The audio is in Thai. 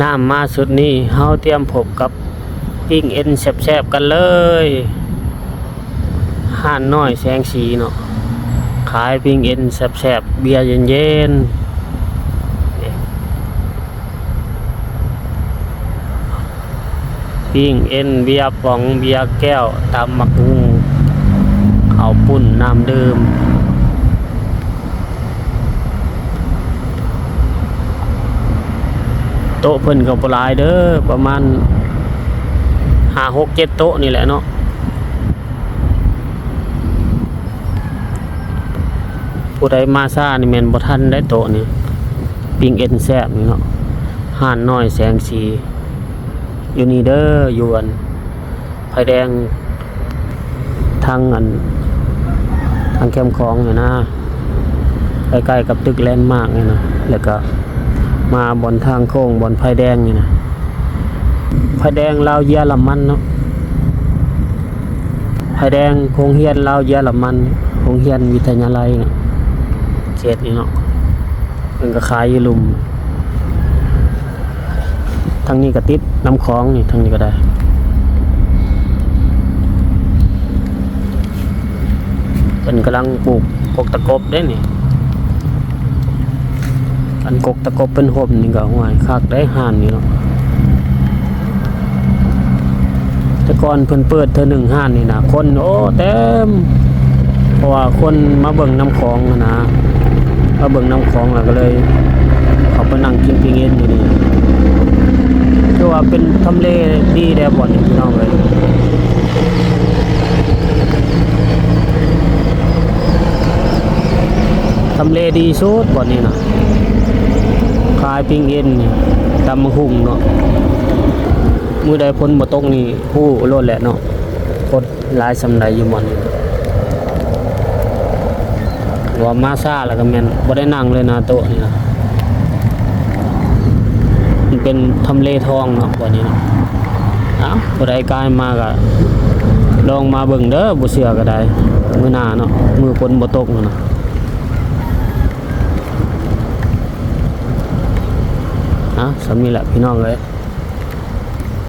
น้ำมาสุดนี้เฮาเตรียมพบกับปิ้งเอ็นแซ่บๆกันเลยห้านน้อยแสงสีเนาะขายปิ้งเอ็นแซ่บๆเบียร์เย็นๆปิ้งเอ็นเบียร์ป๋องเบียร์แก้วตำหมักงูข้าวปุ้นน้ำดื่มโต๊ะเพิ่นก็บ่หลายเด้อประมาณ5-6-7 โต๊ะนี่แหละเนาะผู้ใดมาซ่านี่แม่นบ่ทันได้โต๊ะนี่ปิ้งเอ็นแซ่บนี่เนาะห้านน้อยแสงสีอยู่นี่เด้ออยู่อันไผแดงทางแคมป์คลองนี่นะใกล้ๆกับตึกแลนด์มาร์กนี่นะแล้วก็มาบนทางโค้งบนไฟแดงนี่นะไฟแดงลาวเยอรมันเนาะไฟแดงโรงเรียนลาวเยอรมันโรงเรียนวิทยาลัยเนี่ยเขตนี่เนาะมันก็ขายอยู่ลุมทางนี้ก็ติดน้ำคลองนี่ทางนี้ก็ได้เป็นกำลังปลูกกกตะกบได้นี่อันกกตะกบเป็นห่มนี่ก็ห่วยคักได้ห่านนี่เนาะแต่ก่อนเพิ่นเปิดเธอหนึ่งห่านนี่นะคนโอ้เต็มเพราะว่าคนมาเบิ่งน้ำคลองนะมาเบิ่งน้ำคลองแล้วก็เลยเขาไปนั่งกินปิ้งเอ็นอยู่นี่คือว่าเป็นทำเลดีแด่บ่อนนี่พี่น้องเลยทำเลดีสุดบ่อนนี้นะขายปิ้งเอ็นนี่ตำมะฮุ่งเนาะมือใดพ้นบ่ตกนี่ผู้โลดแหละเนาะคนหลายสำใดอยู่หม่อนนี่ว่ามาซ่าแล้วก็แม่นบ่ได้นั่งเลยนะโต๊ะนี่นะมันเป็นทำเลทองเนาะบ่นี้เนาะอ้าวบ่ได้กายมาก็ลองมาเบิ่งเด้อบ่เชื่อก็ได้มื้อหน้าเนาะมือพ้นบ่ตกเนาะสำนี้แหละพี่น้องเลย